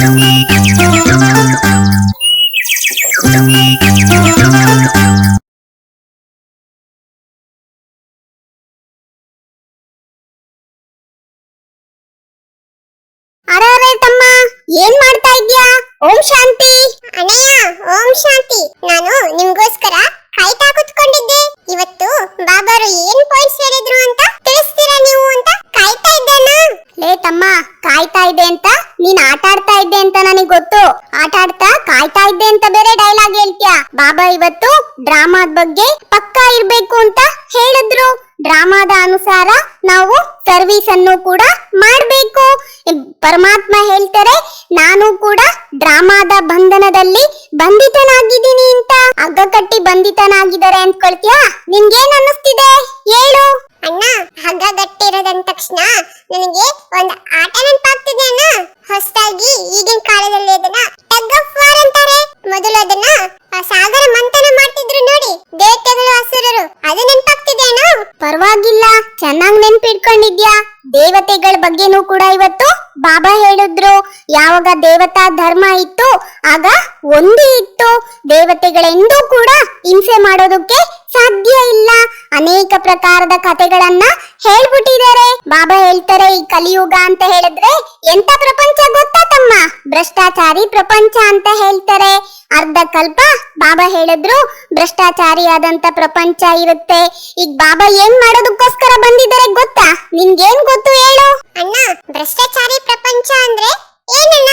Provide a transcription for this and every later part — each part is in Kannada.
ಅರೆ ತಮ್ಮ, ಏನ್ ಮಾಡ್ತಾ ಇದ್ಯಾ? ಓಂ ಶಾಂತಿ ಅಣ್ಣಯ್ಯ. ಓಂ ಶಾಂತಿ. ನಾನು ನಿಮ್ಗೋಸ್ಕರ ಕಾಯ್ತಾ ಕುತ್ಕೊಂಡಿದ್ದೆ. ಇವತ್ತು ಬಾಬಾರು ಏನ್ ಪಾಯಿಂಟ್ಸ್ ಹೇಳಿದ್ರು ಅಂತ ತಿಳಿಸ್ತೀರಾ ನೀವು ಅಂತ ಕಾಯ್ತಾ ಇದ್ದೇನಾ? ಲೇ ತಮ್ಮ, ಕಾಯ್ತಾ ಇದ್ದೆ ಅಂತ ನೀನ್ ಆಟ ಆಡ್ತಾ ಇದ್ದೆ ಅಂತ ನನಗೆ ಗೊತ್ತು. ಆಟ ಆಡ್ತಾ ಕಾಯ್ತಾ ಇದ್ದೆ ಅಂತ ಬೇರೆ ಡೈಲಾಗ್ ಹೇಳ್ತೀಯ. ಬಾಬಾ ಇವತ್ತು ಡ್ರಾಮಾದ ಬಗ್ಗೆ ಪಕ್ಕಾ ಇರ್ಬೇಕು ಅಂತ ಹೇಳಿದ್ರು. ಡ್ರಾಮಾದ ಅನುಸಾರ ನಾವು ಸರ್ವಿಸ್ ಅನ್ನು ಕೂಡ ಮಾಡಬೇಕು. ಪರಮಾತ್ಮ ಹೇಳ್ತಾರೆ, ನಾನು ಕೂಡ ಡ್ರಾಮಾದ ಬಂಧನದಲ್ಲಿ ಬಂಧಿತನಾಗಿದ್ದೀನಿ ಅಂತ. ಹಗ್ಗ ಕಟ್ಟಿ ಬಂಧಿತನಾಗಿದ್ದಾರೆ ಅಂದ್ಕೊಳ್ತೀಯಾ? ನಿನ್ಗೇನ್ ಅನ್ನಿಸ್ತಿದೆ ಹೇಳು? ಅಣ್ಣ, ಹಗ್ಗ ಗಟ್ಟಿರೋದಂದ ತಕ್ಷಣ ನನಗೆ ಒಂದು ಆಟ ನೆನಪಾಗ್ತಿದೆ ಅಣ್ಣ. ಹೊಸದಾಗಿ ಈಗಿನ ಕಾಲದಲ್ಲಿ ಅದನ್ನ ಟಗ್ ಆಫ್ ವಾರ್ ಅಂತಾರೆ. ಮೊದಲು ಅದನ್ನ ಸಾಗರ ಮಂಥನ ಮಾಡ್ತಿದ್ರು ನೋಡಿ, ದೇವತೆಗಳು ಅಸುರರು. ಅದು ನೆನಪಾಗ್ತಿದೆ ಅಣ್ಣ. ಪರವಾಗಿಲ್ಲ, ಚೆನ್ನಾಗಿ ನೆನ್ಪಿಟ್ಕೊಂಡಿದ್ಯಾ. ದೇವತೆಗಳ ಬಗ್ಗೆನೂ ಕೂಡ ಇವತ್ತು ಬಾಬಾ ಹೇಳಿದ್ರು. ಯಾವಾಗ ದೇವತಾ ಧರ್ಮ ಇತ್ತು ಆಗ ಒಂದೇ ಇತ್ತು. ದೇವತೆಗಳೆಂದೂ ಕೂಡ ಹಿಂಸೆ ಮಾಡೋದಕ್ಕೆ ಸಾಧ್ಯ ಇಲ್ಲ. ಅನೇಕ ಪ್ರಕಾರದ ಕಥೆಗಳನ್ನ ಹೇಳ್ಬಿಟ್ಟಿದ್ದಾರೆ. ಬಾಬಾ ಹೇಳ್ತಾರೆ, ಈ ಕಲಿಯುಗ ಅಂತ ಹೇಳಿದ್ರೆ ಎಂತ ಪ್ರಪಂಚ ಗೊತ್ತಾ ತಮ್ಮ? ಭ್ರಷ್ಟಾಚಾರಿ ಪ್ರಪಂಚ ಅಂತ ಹೇಳ್ತಾರೆ. ಅರ್ಧ ಕಲ್ಪ ಬಾಬಾ ಹೇಳಿದ್ರು ಭ್ರಷ್ಟಾಚಾರಿ ಆದಂತ ಪ್ರಪಂಚ ಇರುತ್ತೆ. ಈಗ ಬಾಬಾ ಏನ್ ಮಾಡೋದಕ್ಕೋಸ್ಕರ ಬಂದಿದ್ದಾರೆ ಗೊತ್ತಾ? ನಿನ್ಗೇನ್ ಗೊತ್ತು ಹೇಳು? ಅಣ್ಣ, ಭ್ರಷ್ಟಾಚಾರಿ ಪ್ರಪಂಚ ಅಂದ್ರೆ ಏನಣ್ಣ?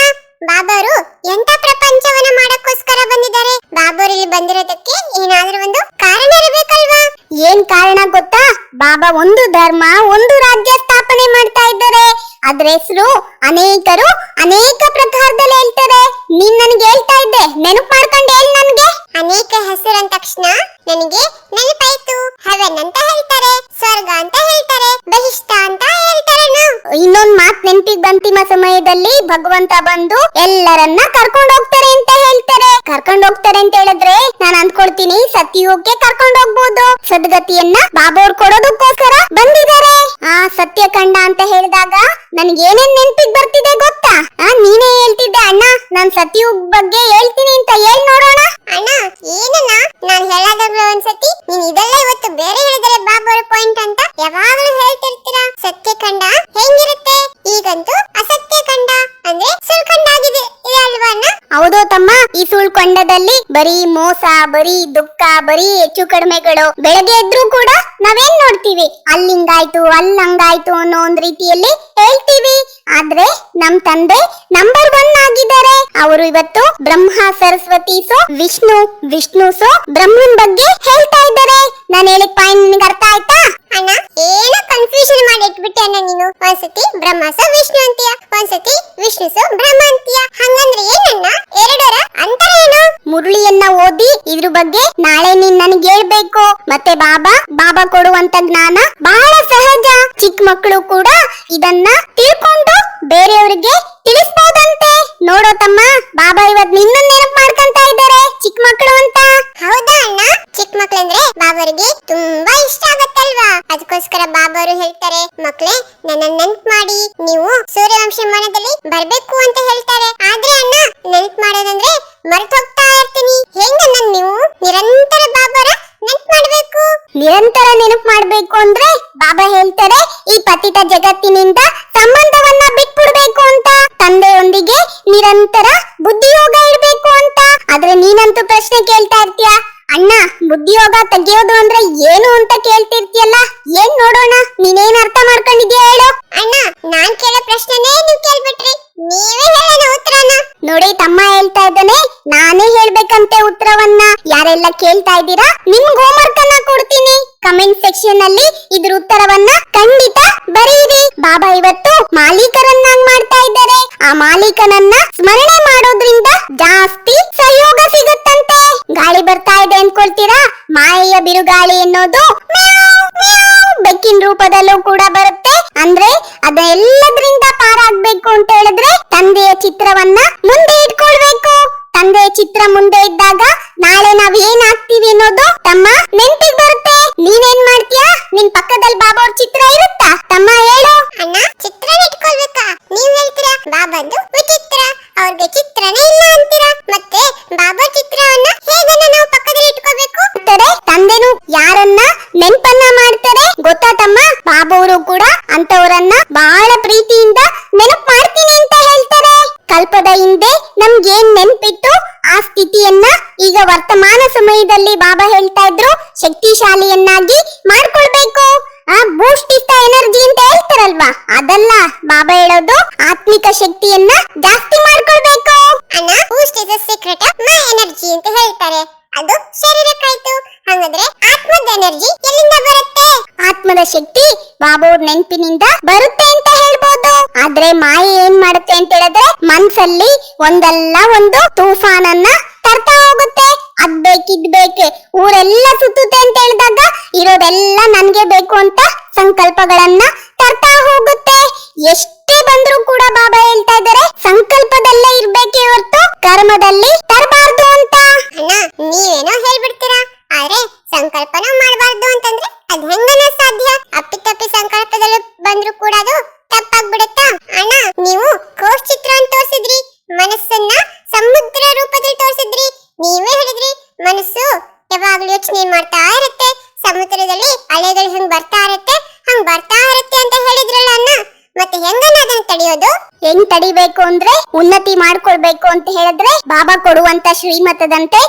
ಬಾಬಾರು ಎಂತ ಪ್ರಪಂಚವನ್ನ ಮಾಡಕ್ಕೋಸ್ಕರ ಬಂದಿದ್ದಾರೆ? ಬಾಬಾರು ಇಲ್ಲಿ ಬಂದಿರೋದಕ್ಕೆ ಏನಾದ್ರೂ ಒಂದು ಕಾರಣ ಇರಬೇಕಲ್ವಾ? ಏನ್ ಕಾರಣ ಗೊತ್ತಾ? ಬಾಬಾ ಒಂದು ಧರ್ಮ, ಒಂದು ರಾಜ್ಯ ಸ್ಥಾಪನೆ ಮಾಡ್ತಾ ಇದ್ದಾರೆ. ಅದ್ರ ಹೆಸರು ಅನೇಕರು ಅನೇಕ ಪ್ರಕಾರದಲ್ಲಿ ಹೇಳ್ತಾರೆ. ನೀನ್ ನನ್ಗೆ ಹೇಳ್ತಾ ಇದ್ದೆ, ನೆನಪು ಮಾಡ್ಕೊಂಡು ಹೇಳಿ ನನ್ಗೆ. ಅನೇಕ ಹೆಸರು ಅಂದ ತಕ್ಷಣ ನನಗೆ ನೆನಪಾಯ್ತು. ಹೆವೆನ್ ಅಂತ ಹೇಳ್ತಾರೆ, ಸ್ವರ್ಗ ಅಂತ ಹೇಳ್ತಾರೆ, ಬಹಿಷ್ಠ ಅಂತ ಹೇಳ್ತಾರೆ. ಇನ್ನೊಂದ್ ಮಾತ್ ನೆನಪಿಗೆ ಬಂತಿಮ ಸಮಯದಲ್ಲಿ ಭಗವಂತ ಬಂದು ಎಲ್ಲರನ್ನ ಕರ್ಕೊಂಡು ಹೋಗ್ತಾರೆ ಅಂತ ಹೇಳ್ತಾರೆ. ಕರ್ಕೊಂಡು ಹೋಗ್ತಾರೆ ಅಂತ ಹೇಳಿದ್ರೆ ನಾನು ಅಂದ್ಕೊಳ್ತೀನಿ ಸತ್ಯಯುಗಕ್ಕೆ ಕರ್ಕೊಂಡು ಹೋಗ್ಬೋದು. ಸದ್ಗತಿಯನ್ನ ಬಾಬಾ ಅವ್ರು ಕೊಡೋದಕ್ಕೋಸ್ಕರ ಬಂದಿದ್ದಾರೆ. ಆ ಸತ್ಯಖಂಡ ಅಂತ ಹೇಳಿದಾಗ ನನ್ಗೆ ಏನೇನ್ ನೆನಪಿಗೆ ಬರ್ತಿದೆ ಗೊತ್ತಾ? ನೀನೇ ಹೇಳ್ತಿದ್ದೆ ಅಣ್ಣ, ನಾನ್ ಸತ್ಯಯುಗ್ ಬಗ್ಗೆ ಹೇಳ್ತೀನಿ ಅಂತ ಹೇಳ್ ನೋಡೋಣ. ಅಣ್ಣ, ಏನನ್ನ ನಾನ್ ಹೇಳೋದಾಗ್ಲೂ ಒಂದ್ಸತಿ ನೀನ್ ಇದೆಲ್ಲ ಇವತ್ತು ಬೇರೆ ಹೇಳಿದರೆ ಬಾಬಾ ಅವ್ರ ಪಾಯಿಂಟ್ ಅಂತ ಯಾವಾಗ್ಲೂ ಹೇಳ್ತಿರ್ತೀರಾ. ಸತ್ಯಖಂಡ ಹೆಂಗಿರುತ್ತೆ? ಈಗಂತೂ ಅಸತ್ಯಖಂಡ ಅಂದ್ರೆ ಸುಳ್ಕಂಡ ಆಗಿದೆ, ಇದೆ ಅಲ್ವಾ ಅಣ್ಣ? ಹೌದು ತಮ್ಮ, ಈ ಸುಳ್ಕೊಂಡದಲ್ಲಿ ಬರೀ ಮೋಸ, ಬರೀ ದುಃಖ, ಬರೀ ಹೆಚ್ಚು ಕಡಿಮೆಗಳು. ಬೆಳಗ್ಗೆ ಎದ್ರು ಕೂಡ ನಾವೇನ್ ನೋಡ್ತೀವಿ? ಅಲ್ಲಿಂಗಾಯ್ತು ಅಲ್ಲಂಗಾಯ್ತು ಅನ್ನೋ ಒಂದ್ ರೀತಿಯಲ್ಲಿ ಹೇಳ್ತೀವಿ. ಆದ್ರೆ ನಮ್ ತಂದೆ ನಂಬರ್ 1 ಆಗಿದ್ದಾರೆ. ಅವರು ಇವತ್ತು ಬ್ರಹ್ಮ ಸರಸ್ವತಿ ಸೋ ವಿಷ್ಣು, ವಿಷ್ಣು ಸೋ ಬ್ರಹ್ಮನ್ ಬಗ್ಗೆ ಹೇಳ್ತಾ ಇದ್ದಾರೆ. ನಾನು ಹೇಳಿದ ಪಾಯಿಂಟ್ ನಿನಗೆ ಅರ್ಥ ಆಯ್ತಾ? ಅಣ್ಣ, ಏನೋ ಕನ್ಫ್ಯೂಷನ್ ಮಾಡಿ ಇಟ್ಬಿಟ್ಟೆ ಅಣ್ಣ ನೀನು. ಒಂದ್ಸತಿ ಬ್ರಹ್ಮ ಸೋ ವಿಷ್ಣು ಅಂತೀಯ, ಒಂದ್ಸತಿ ವಿಷ್ಣು ಸೋ ಬ್ರಹ್ಮ ಅಂತೀಯ. ಹಂಗಂದ್ರೆ ಏನಣ್ಣ ಎರಡರ ಅಂತರ ಏನು? ಮುರುಳಿಯನ್ನ ಓದಿ ಇದ್ರ ಬಗ್ಗೆ ನಾಳೆ ನೀನ್ ನನಗೆ ಹೇಳ್ಬೇಕು. ಮತ್ತೆ ಬಾಬಾ ಕೊಡುವಂತ ಜ್ಞಾನ ಬಹಳ ಸಹಜ. ಚಿಕ್ಕ ಮಕ್ಕಳು ಕೂಡ ಇದನ್ನ ತಿಳ್ಕೊಂಡು ಬೇರೆಯವರಿಗೆ ತಿಳಿಸಬಹುದಂತೆ. ನೋಡೋ ತಮ್ಮ, ಬಾಬಾ ಇವತ್ ನಿನ್ನ ನೆನಪು ಮಾಡ್ಕೊಂತ ಇದ್ದಾರೆ ಚಿಕ್ಕ ಮಕ್ಕಳು ಅಂತ. ಹೌದಾ ಅಣ್ಣ? ಚಿಕ್ಕ ಮಕ್ಕಳು ಅಂದ್ರೆ ಬಾಬಾರಿಗೆ ತುಂಬಾ ಇಷ್ಟ ಆಗತ್ತಲ್ವಾ? ಅದಕ್ಕೋಸ್ಕರ ಬಾಬಾರು ಹೇಳ್ತಾರೆ, ಮಕ್ಕಳೇ ನನ್ನ ನೆನಪು ಮಾಡಿ, ನೀವು ಸೂರ್ಯವಂಶಮಾನದಲ್ಲಿ ಬರ್ಬೇಕು ಅಂತ ಹೇಳ್ತಾರೆ. ಆದ್ರೆ ಅಣ್ಣ, ನೆನಪು ಮಾಡೋದಂದ್ರೆ ಮರ್ತು ಹೋಗ್ತಾ ಇರ್ತೀನಿ. ಹೆಂಗಣ್ಣ ನೀವು ನಿರಂತರ ಬಾಬಾರ ನೆನಪು ಮಾಡ್ಬೇಕು? ನಿರಂತರ ನೆನಪು ಮಾಡ್ಬೇಕು ಅಂದ್ರೆ ಬಾಬಾ ಹೇಳ್ತಾರೆ, ಈ ಪತಿತ ಜಗತ್ತಿನಿಂದ ಸಂಬಂಧವನ್ನ ಬಿಟ್ಬಿಡ್ಬೇಕು ಅಂತ. ತಂದೆಯೊಂದಿಗೆ ನಿರಂತರ ಬುದ್ಧಿಯೋಗ ಇರ್ಬೇಕು ಅಂತ. ಆದ್ರೆ ನೀನಂತೂ ಪ್ರಶ್ನೆ ಕೇಳ್ತಾ ಇರ್ತೀಯ, ಅಣ್ಣ ಬುದ್ಧಿಯೋಗ ತೆಗಿಯೋದು ಅಂದ್ರೆ ಏನು ಅಂತ ಕೇಳ್ತಿರ್ತೀಯಲ್ಲ. ಏನ್ ನೋಡೋಣ, ನೀನೇನ್ ಅರ್ಥ ಮಾಡ್ಕೊಂಡಿದ್ಯಾ ಹೇಳು? ಅಣ್ಣ, ನಾನ್ ಕೇಳೋ ಪ್ರಶ್ನೆನೇ ನೀವ್ ಕೇಳ್ಬಿಟ್ರಿ, ನೀವೇ ಹೇಳೋಣ ಉತ್ತರನ. ನೋಡಿ ತಮ್ಮ ಹೇಳ್ತಾ ಇದ್ದಾನೆ, ನಾನೇ ಹೇಳ್ಬೇಕಂತೆ ಉತ್ತರವನ್ನ. ಯಾರೆಲ್ಲ ಕೇಳ್ತಾ ಇದ್ದೀರಾ, ನಿಮ್ಗೆ ಹೋಮ್ವರ್ಕ್ ಅನ್ನ ಕೊಡ್ತೀನಿ. ಕಮೆಂಟ್ ಸೆಕ್ಷನ್ ಅಲ್ಲಿ ಇದ್ರ ಉತ್ತರವನ್ನ ಖಂಡಿತ ಬರೀರಿ. ಬಾಬಾ ಇವತ್ತು ಮಾಲೀಕರನ್ನಾಗಿ ಮಾಡ್ತಾ ಇದ್ದಾರೆ. ಆ ಮಾಲೀಕನನ್ನ ಸ್ಮರಣೆ ಮಾಡೋದ್ರಿಂದ ಜಾಸ್ತಿ ಸಹಯೋಗ ಸಿಗುತ್ತಂತೆ. ಗಾಳಿ ಬರ್ತಾ ಇದೆ ಅನ್ಕೊಳ್ತೀರಾ? ಮಾಯೆಯ ಬಿರುಗಾಳಿ ಎನ್ನೋದು ಬೆಕ್ಕಿನ ರೂಪದಲ್ಲೂ ಕೂಡ ಬರುತ್ತೆ. ಅಂದ್ರೆ ಅದೆಲ್ಲದ್ರಿಂದ ಪಾರಾಗ್ಬೇಕು ಅಂತ ಹೇಳಿದ್ರೆ ತಂದೆಯ ಚಿತ್ರವನ್ನ ಮುಂದೆ ಇಟ್ಕೊಳ್ಬೇಕು. ತಂದೆಯ ಚಿತ್ರ ಮುಂದೆ ಇದ್ದಾಗ ನಾಳೆ ನಾವ್ ಏನ್ ಆಗ್ತೀವಿ ಅನ್ನೋದು ತಮ್ಮ ನೆನಪಿಗೆ ಬರುತ್ತೆ. ನೀನೇನ್ ಮಾಡ್ತೀಯಾ? ನಿನ್ ಪಕ್ಕದಲ್ಲಿ ಬಾಬಾ ಅವ್ರ ಚಿತ್ರ ಇರುತ್ತಾ? ತಮ್ಮ ಹೇಳು. ಅಣ್ಣ, ಚಿತ್ರ ಇಟ್ಕೊಳ್ಬೇಕಾ? ನೀವ್ ಹೇಳ್ತೀರಾ ಬಾಬಾದು ವಿಚಿತ್ರ. ಅವ್ರಿಗೆ ಚಿತ್ರನೇ ಇಲ್ಲ ಅಂತೀರಾ. ಮತ್ತೆ ಬಾಬಾ ಚಿತ್ರವನ್ನ ಹೇಗನ್ನ ನಾವು ಪಕ್ಕದಲ್ಲಿ ಇಟ್ಕೋಬೇಕು ಅಂತಾರೆ. ತಂದೆನು ಯಾರನ್ನ ನೆನ್ಪನ್ನ ಮಾಡ್ತಾರೆ ಗೊತ್ತಾ ತಮ್ಮ? ಬಾಬವರು ಕೂಡ ಅಂತವರನ್ನ ಬಹಳ ಪ್ರೀತಿಯಿಂದ ನೆನಪು ಮಾಡ್ತೀನಿ ಅಂತ ಹೇಳ್ತಾರೆ. ಕಲ್ಪದ ಹಿಂದೆ ನಮ್ಗೇನ್ ನೆನ್ಪಿತ್ತು ಆ ಸ್ಥಿತಿಯನ್ನ ಈಗ ವರ್ತಮಾನ ಸಮಯದಲ್ಲಿ ಬಾಬಾ ಹೇಳ್ತಾ ಇದ್ರು ಶಕ್ತಿಶಾಲಿಯನ್ನಾಗಿ ಮಾಡ್ಕೊಳ್ಬೇಕು. ಬೂಸ್ಟ್ ಇಷ್ಟ ಎನರ್ಜಿ ಅಂತ ಹೇಳ್ತಾರಲ್ವಾ, ಅದಲ್ಲ ಬಾಬಾ ಹೇಳೋದು. ಆತ್ಮಿಕ ಶಕ್ತಿಯನ್ನ ಜಾಸ್ತಿ ಮಾಡ್ಕೊಳ್ಬೇಕು ಅಣ್ಣ. Boost is the secret of my energy ಅಂತ ಹೇಳ್ತಾರೆ. ಅದು ಶರೀರಕ್ಕಾಯ್ತು. ಹಾಗಾದ್ರೆ ಆತ್ಮದ ಎನರ್ಜಿ ಎಲ್ಲಿಂದ ಬರುತ್ತೆ? ಆತ್ಮದ ಶಕ್ತಿ ಬಾಬಾವ್ರ ನೆನಪಿನಿಂದ ಬರುತ್ತೆ ಅಂತ ಹೇಳ್ಬೋದು. ಆದ್ರೆ ಮಾಯೆ ಏನ್ ಮಾಡುತ್ತೆ ಅಂತ ಹೇಳಿದ್ರೆ ಮನ್ಸಲ್ಲಿ ಒಂದಲ್ಲ ಒಂದು ತೂಫಾನನ್ನ ತರ್ತಾ ಹೋಗುತ್ತೆ. ಅದ್ ಬೇಕೆ ಊರೆಲ್ಲ ಸುತ್ತುತ್ತೆ ಅಂತ ಹೇಳಿದಾಗ ಇರೋದೆಲ್ಲ ನನ್ಗೆ ಬೇಕು ಅಂತ ಸಂಕಲ್ಪಗಳನ್ನ ತರ್ತಾ ಹೋಗುತ್ತೆ. ಎಷ್ಟೇ ಬಂದ್ರೂ ಕೂಡ ಬಾಬಾ ಹೇಳ್ತಾ ಇದಾರೆ ಸಂಕಲ್ಪದಲ್ಲೇ ಇರ್ಬೇಕೇ ಹೊರತು ಕರ್ಮದಲ್ಲಿ ತರಬಾರ್ದು ಅಂತ. ಅಣ್ಣ ನೀವೇನೋ ಹೇಳ್ಬಿಡ್ತೀರಾ, ಆದ್ರೆ ಸಂಕಲ್ಪನೂ ಮಾಡಬಾರ್ದು ಅಂತಂದ್ರೆ ಅದ್ ಹೆಂಗನ ಸಾಧ್ಯ? ಅಪ್ಪಿತಪ್ಪಿ ಸಂಕಲ್ಪದಲ್ಲಿ ಬಂದ್ರು ಕೂಡ ಅದು ತಪ್ಪಾಗ್ಬಿಡುತ್ತಾ? ಅಣ್ಣ ನೀವು ಕೋಶ ಚಿತ್ರ ಅಂತ ತೋರಿಸಿದ್ರಿ, ಮನಸ್ಸನ್ನ ಸಮುದ್ರ ರೂಪದಲ್ಲಿ ತೋರಿಸಿದ್ರಿ. ನೀವೇ ಹೇಳಿದ್ರಿ ಮನಸ್ಸು ಯಾವಾಗ್ಲೂ ಯೋಚನೆ ಮಾಡ್ತಾ ಇರುತ್ತೆ, ಸಮುದ್ರದಲ್ಲಿ ಅಲೆಗಳು ಹಂಗ್ ಬರ್ತಾ ಇರುತ್ತೆ ಅಂತ ಹೇಳಿದ್ರಲ್ಲ ಅಣ್ಣ. ಮತ್ತೆ ಹೆಂಗನ ಅದನ್ನ ತಡೆಯೋದು? ಹೆಂಗ್ ತಡಿಬೇಕು ಅಂದ್ರೆ ಉನ್ನತಿ ಮಾಡ್ಕೊಳ್ಬೇಕು ಅಂತ ಹೇಳಿದ್ರೆ ಬಾಬಾ ಕೊಡುವಂತ ಶ್ರೀಮತದಂತೆ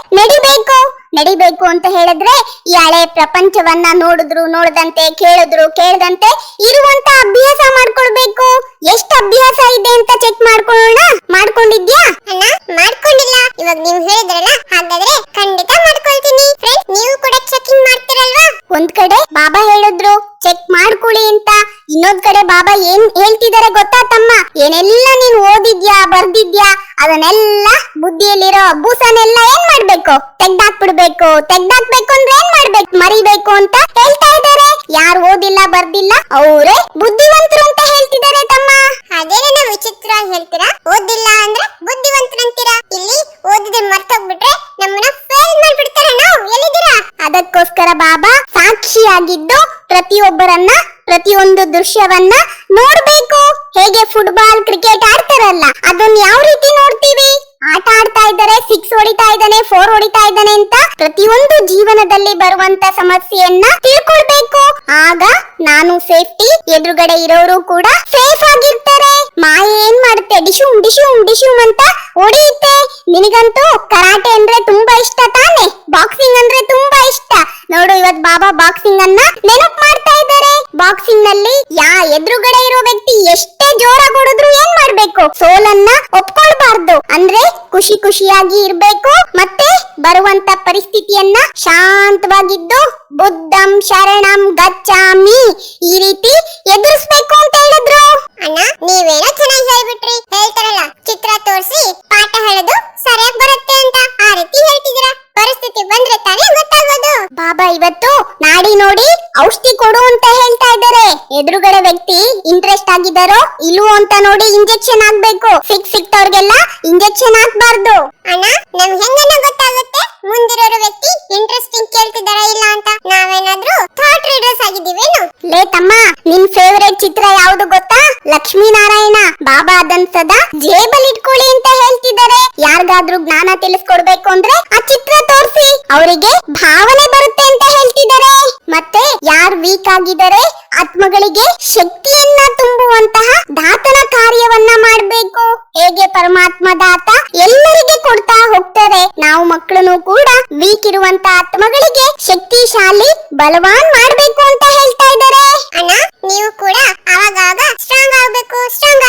ನಡಿಬೇಕು ಅಂತ ಹೇಳಿದ್ರೆ ಈ ಹಳೆ ಪ್ರಪಂಚವನ್ನ ನೋಡದಂತೆ ಕೇಳದಂತೆ ಇರುವಂತ ಅಭ್ಯಾಸ ಮಾಡ್ಕೊಳ್ಬೇಕು. ಎಷ್ಟು ಅಭ್ಯಾಸ ಇದೆ ಅಂತ ಚೆಕ್ ಮಾಡ್ಕೊಳ್ಳೋಣ. ಮಾಡ್ಕೊಂಡಿದ್ಯಾ ಅಣ್ಣ? ಮಾಡ್ಕೊಂಡಿಲ್ಲ. ಇವಾಗ ನೀವು ಹೇಳಿದ್ರಲ್ಲ, ಹಾಗಾದ್ರೆ ಖಂಡಿತ ಮಾಡ್ಕೊಳ್ತೀನಿ. ಫ್ರೆಂಡ್ಸ್ ನೀವು ಕೂಡ ಚೆಕಿಂಗ್ ಮಾಡ್ತಿರಲ್ವಾ? ಒಂದ್ ಕಡೆ ಬಾಬಾ ಹೇಳಿದ್ರು ಚೆಕ್ ಮಾಡ್ಕೊಳ್ಳಿ ಅಂತ, ಇನ್ನೊಂದ್ ಕಡೆ ಬಾಬಾ ಏನ್ ಹೇಳ್ತಿದಾರೆ ಗೊತ್ತಾ ತಮ್ಮ? ಏನೆಲ್ಲ ನೀನ್ ಓದಿದ್ಯಾ ಬರ್ದಿದ್ಯಾ ಅದನ್ನೆಲ್ಲ ಬುದ್ಧಿಯಲ್ಲಿರೋ ಬೂಸನೆಲ್ಲ ಏನ್ ಮಾಡ್ಬೇಕು? ತೆಗ್ದಾಕ್ಬಿಡ್ಬೇಕು ಅಂದ್ರೆ ಏನ್ ಮಾಡ್ಬೇಕು? ಮರಿಬೇಕು ಅಂತ ಹೇಳ್ತಾ ಇದಾರೆ. ಯಾರು ಓದಿಲ್ಲ ಬರ್ದಿಲ್ಲ ಅವರೇ ಬುದ್ಧಿವಂತರು ಅಂತ ಹೇಳ್ತಿದ್ದಾರೆ ತಮ್ಮ. ಅದೇನ ವಿಚಿತ್ರ ಹೇಳ್ತೀರಾ? ಓದಿಲ್ಲ ಅಂದ್ರೆ ಬುದ್ಧಿವಂತರು ಅಂತೀರಾ. ಇಲ್ಲಿ ಓದಿದ್ರೆ ಮರ್ತೋಗ್ಬಿಟ್ರೆ ನಮ್ಮನ್ನ ಫೇಲ್ ಮಾಡ್ಬಿಡ್ತಾರೆ. ನಾವು ಎಲ್ಲಿದ್ದೀರಾ? ಅದಕ್ಕೋಸ್ಕರ ಬಾಬಾ ಸಾಕ್ಷಿಯಾಗಿದ್ದು ಪ್ರತಿಯೊಬ್ಬರನ್ನ ಪ್ರತಿಯೊಂದು ದೃಶ್ಯವನ್ನ ನೋಡ್ಬೇಕು. ಹೇಗೆ ಫುಟ್ಬಾಲ್ ಕ್ರಿಕೆಟ್ ಆಡ್ತಾರಲ್ಲ ಅದನ್ನ ಯಾವ ರೀತಿ ನೋಡ್ತೀವಿ? ಆಟ ಆಡ್ತಾ ಇದ್ದಾರೆ, 6 ಹೊಡಿತಾ ಇದ್ದಾನೆ, 4 ಹೊಡಿತಾ ಇದ್ದಾನೆ ಅಂತ ಪ್ರತಿಯೊಂದು ಜೀವನದಲ್ಲಿ ಬರುವಂತ ಸಮಸ್ಯೆಯನ್ನ ತಿಳ್ಕೊಳ್ಬೇಕು. ಆಗ ನಾನು ಸೇಫ್ಟಿ, ಎದುರುಗಡೆ ಇರೋರು ಕೂಡ ಸೇಫ್ ಆಗಿರ್ತಾರೆ. ಮಾಯೆ ಏನ್ ಮಾಡುತ್ತೆ? ಡಿಶೂಮ್ ಅಂತ ಹೊಡೆಯುತ್ತೆ. ನಿನಗಂತೂ ಕರಾಟೆ ಅಂದ್ರೆ ತುಂಬಾ ಇಷ್ಟ ತಾನೆ? ಬಾಕ್ಸಿಂಗ್ ಅಂದ್ರೆ ತುಂಬಾ ಇಷ್ಟ. ನೋಡು ಇವತ್ ಬಾಬಾ ಬಾಕ್ಸಿಂಗ್ ಅನ್ನ ನೆನಪು ಮಾಡ್ತಾ ಇದ್ದಾರೆ. ಬಾಕ್ಸಿಂಗ್ ನಲ್ಲಿ ಎದುರುಗಡೆ ಇರೋ ವ್ಯಕ್ತಿ ಎಷ್ಟೇ ಜೋರಾಗಿ ಹೊಡೆದ್ರು ಏನ್ ಮಾಡ್ಬೇಕು? ಸೋಲನ್ನ ಒಪ್ಕೊಳ್ಬಾರ್ದು. ಅಂದ್ರೆ ಖುಷಿಯಾಗಿ ಇರ್ಬೇಕು. ಮತ್ತೆ ಬರುವಂತ ಪರಿಸ್ಥಿತಿಯನ್ನ ಶಾಂತವಾಗಿದ್ದು ಬುದ್ಧಂ ಶರಣಂ ಗಚ್ಚಾಮಿ ಈ ರೀತಿ ಎದುರಿಸ್ಬೇಕು ಅಂತ ಹೇಳಿದ್ರು. ಅಣ್ಣ ನೀವೇನೋ ಚೆನ್ನಾಗಿ ಹೇಳ್ಬಿಟ್ರಿ. ಹೇಳ್ತಾರಲ್ಲ ಚಿತ್ರ ತೋರಿಸಿ ಪಾಠ ಹೇಳೋದು ಸರಿಯಾಗಿ ಬರುತ್ತೆ ಅಂತ, ಆ ರೀತಿ ಹೇಳ್ತಿದ್ದೀರಾ. ಪರಿಸ್ಥಿತಿ ಬಂದ್ರೆ ತಾನೇ ಗೊತ್ತಾಗೋದು. ಬಾಬಾ ಇವತ್ತು ನಾಡಿ ನೋಡಿ ಔಷಧಿ ಕೊಡು ಅಂತ ಹೇಳ್ತಾ ಇದ್ದಾರೆ. ಎದುರುಗಡೆ ವ್ಯಕ್ತಿ ಇಂಟ್ರೆಸ್ಟ್ ಆಗಿದಾರೋ ಇಲ್ವೋ ಅಂತ ನೋಡಿ ಇಂಜೆಕ್ಷನ್ ಹಾಕ್ಬೇಕು. ಸಿಕ್ತವ್ರಿಗೆಲ್ಲ ಇಂಜೆಕ್ಷನ್ ಹಾಕ್ಬಾರ್ದು. ಅಣ್ಣ ನಮ್ ಹೆಂಗನ ಗೊತ್ತಾಗುತ್ತೆ ಮುಂದಿರೋ ವ್ಯಕ್ತಿ ಇಂಟ್ರೆಸ್ಟಿಂಗ್ ಕೇಳ್ತಿದಾರ ಇಲ್ಲ ಅಂತ? ನಾವೇನಾದ್ರೂ ಥಾಟ್ ರೀಡರ್ಸ್ ಆಗಿದೀವೇನು? ಲೇ ತಮ್ಮ, ನಿನ್ ಫೇವರೇಟ್ ಚಿತ್ರ ಯಾವ್ದು ಗೊತ್ತಾ? ಲಕ್ಷ್ಮೀನಾರಾಯಣ. ಬಾಬಾ ಅದನ್ ಸದಾ ಜೇಬಲ್ ಇಟ್ಕೊಳ್ಳಿ ಅಂತ ಹೇಳ್ತಿದ್ದಾರೆ. ಯಾರಿಗಾದ್ರೂ ಜ್ಞಾನ ತಿಳಿಸ್ಕೊಡ್ಬೇಕು ಅಂದ್ರೆ ಆ ಚಿತ್ರ ತೋರಿಸಿ ಅವರಿಗೆ ಭಾವನೆ ಬರುತ್ತೆ ಅಂತ ಹೇಳ್ತಿದ್ದಾರೆ. ಮತ್ತೆ ಯಾರು ವೀಕ್ ಆಗಿದ್ದಾರೆ ಆತ್ಮಗಳಿಗೆ ಶಕ್ತಿಯನ್ನ ತುಂಬುವಂತಹ ದಾತನ ಕಾರ್ಯವನ್ನ ಮಾಡ್ಬೇಕು. ಹೇಗೆ ಪರಮಾತ್ಮ ದಾತ ಎಲ್ಲರಿಗೆ ಕೊಡ್ತಾ ಹೋಗ್ತಾರೆ, ನಾವು ಮಕ್ಕಳನ್ನು ಕೂಡ ವೀಕ್ ಇರುವಂತ ಆತ್ಮಗಳಿಗೆ ಶಕ್ತಿಶಾಲಿ ಬಲವಾನ್ ಮಾಡ್ಬೇಕು ಅಂತ ಹೇಳ್ತಾ ಇದ್ದಾರೆ. ಅಣ್ಣ ನೀವು ಕೂಡ ಅವಾಗ ಸ್ಟ್ರಾಂಗ್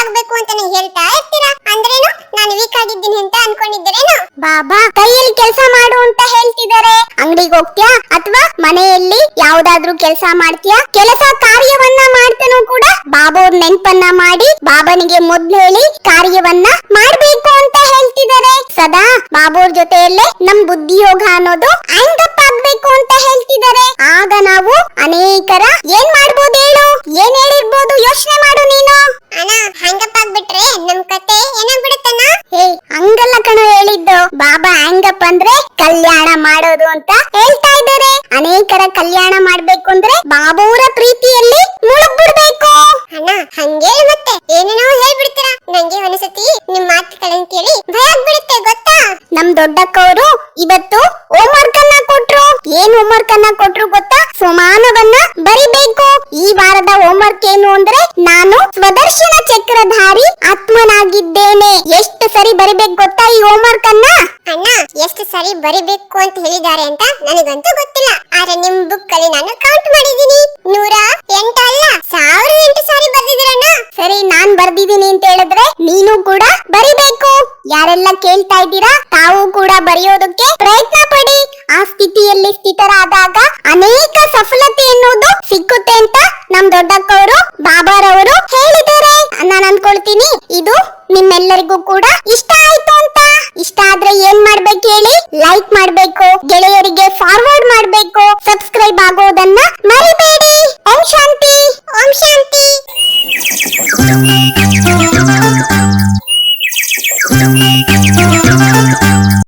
ಆಗ್ಬೇಕು ಅಂತ ಹೇಳ್ತಾ ಇರ್ತೀರಾ. ಅಂದ್ರೇನು ನಾನು ವೀಕ್ ಆಗಿದ್ದೀನಿ ಅಂತ ಅನ್ಕೊಂಡಿದ್ದೀರೇನು? ಬಾಬಾ ಕೈಯಲ್ಲಿ ಕೆಲಸ ಮಾಡು ಅಂತ ಹೇಳ್ತಿದ್ದಾರೆ. ಅಂಗಡಿಗೆ ಹೋಗ್ತೀಯಾ ಅಥವಾ ಮನೆಯಲ್ಲಿ ಯಾವ್ದಾದ್ರು ಕೆಲಸ ಮಾಡ್ತೀಯಾ? ಕೆಲಸ ಕಾರ್ಯವನ್ನ ಮಾಡ್ತಾನೂ ಕೂಡ ಬಾಬೋರ್ ನೆನ್ಪನ್ನ ಮಾಡಿ ಬಾಬನಿಗೆ ಮೊದ್ಲು ಹೇಳಿ ಕಾರ್ಯವನ್ನ ಮಾಡ್ಬೇಕು ಅಂತ ಹೇಳ್ತಿದ್ದಾರೆ. ಸದಾ ಬಾಬೋರ್ ಜೊತೆಯಲ್ಲೇ ನಮ್ ಬುದ್ಧಿಯೋಗ ಅನ್ನೋದು ಆಂಗಪ್ ಆಗ್ಬೇಕು ಅಂತ ಹೇಳ್ತಿದ್ದಾರೆ. ಆಗ ನಾವು ಅನೇಕರ ಏನ್ ಮಾಡ್ಬೋದು ಹೇಳು? ಏನ್ ಹೇಳಿರ್ಬೋದು? ಯೋಚನೆ ಮಾಡು ನೀನು. ಅಣ್ಣ ಹ್ಯಾಂಗಪ್ ಆಗ್ಬಿಟ್ರೆ ನಮ್ ಕತೆ ಏನಾಗ್ಬಿಡುತ್ತಣ್ಣ? ಹಂಗಲ್ಲ ಕಣೋ ಹೇಳಿದ್ದು. ಬಾಬಾ ಹ್ಯಾಂಗಪ್ ಅಂದ್ರೆ ಕಲ್ಯಾಣ ಮಾಡೋದು ಅಂತ ಹೇಳ್ತಾ ಇದ್ದಾರೆ. ಅನೇಕರ ಕಲ್ಯಾಣ ಮಾಡ್ಬೇಕು ಅಂದ್ರೆ ಬಾಬೂರ ಪ್ರೀತಿಯಲ್ಲಿ ಮುಳುಗ್ಬಿಡ್ಬೇಕು. ಅಣ್ಣ ಹಂಗೆ ಮತ್ತೆ ಏನೇನೋ ಹೇಳ್ಬಿಡ್ತೀರಾ. ನಂಗೆ ಒಂದ್ಸತಿ ನಿಮ್ ಮಾತುಗಳನ್ನ ಕೇಳಿ ಭಯ ಆಗ್ಬಿಡುತ್ತೆ ಗೊತ್ತಾ. ನಮ್ ದೊಡ್ಡಕ್ಕವರು ಇವತ್ತು ಹೋಮ್ವರ್ಕ್ ಅನ್ನ ಕೊಟ್ರು. ಏನ್ ಹೋಮ್ವರ್ಕ್ ಅನ್ನ ಕೊಟ್ರು ಗೊತ್ತಾ? ಸಮಾನವನ್ನ ಬರಿಬೇಕು. ಈ ವಾರದ ಹೋಮ್ವರ್ಕ್ ಏನು ಅಂದ್ರೆ ನಾನು ಸ್ವದರ್ಶನ ಚಕ್ರಧಾರಿ ಆತ್ಮನಾಗಿದ್ದೇನೆ. ಎಷ್ಟು ಸರಿ ಬರಿಬೇಕು ಗೊತ್ತಾ ಈ ಹೋಮ್ವರ್ಕ್ ಅನ್ನ? ಅಣ್ಣ ಎಷ್ಟು ಸರಿ ಬರಿಬೇಕು ಅಂತ ಹೇಳಿದ್ದಾರೆ ಅಂತ ನನಗಂತೂ ಗೊತ್ತಿಲ್ಲ. ಆದ್ರೆ ನಿಮ್ ಬುಕ್ ಅಲ್ಲಿ ನಾನು ಕೌಂಟ್ ಮಾಡಿದೀನಿ. 108 ಅಲ್ಲ 1008 ಸಾರಿ ಬರ್ದಿದ್ದೀರಣ್ಣ. ಸರಿ, ನಾನ್ ಬರ್ದಿದ್ದೀನಿ ಅಂತ ಹೇಳಿದ್ರೆ ನೀನು ಕೂಡ ಬರಿಬೇಕು. ಯಾರೆಲ್ಲ ಕೇಳ್ತಾ ಇದ್ದೀರಾ ತಾವು ಕೂಡ ಬರೆಯೋದಕ್ಕೆ ಪ್ರಯತ್ನ ಪಡಿ. ಆ ಸ್ಥಿತಿಯಲ್ಲಿ ಸ್ಥಿತರಾದಾಗ ಅನೇಕ ಸಫಲತೆ ಎನ್ನುವುದು ಸಿಕ್ಕುತ್ತೆ ಅಂತ ನಮ್ ದೊಡ್ಡಕ್ಕವರು ಬಾಬಾರವರು ಹೇಳಿದ್ದಾರೆ. ನಾನು ಅನ್ಕೊಳ್ತೀನಿ ಇದು ನಿಮ್ಮೆಲ್ಲರಿಗೂ ಕೂಡ ಇಷ್ಟ ಆಯ್ತು ಅಂತ. ಇಷ್ಟ ಆದ್ರೆ ಏನ್ ಮಾಡ್ಬೇಕು ಹೇಳಿ? ಲೈಕ್ ಮಾಡ್ಬೇಕು, ಗೆಳೆಯರಿಗೆ ಫಾರ್ವರ್ಡ್ ಮಾಡ್ಬೇಕು, ಸಬ್ಸ್ಕ್ರೈಬ್ ಆಗೋದನ್ನ ಮರಿಬೇಡಿ.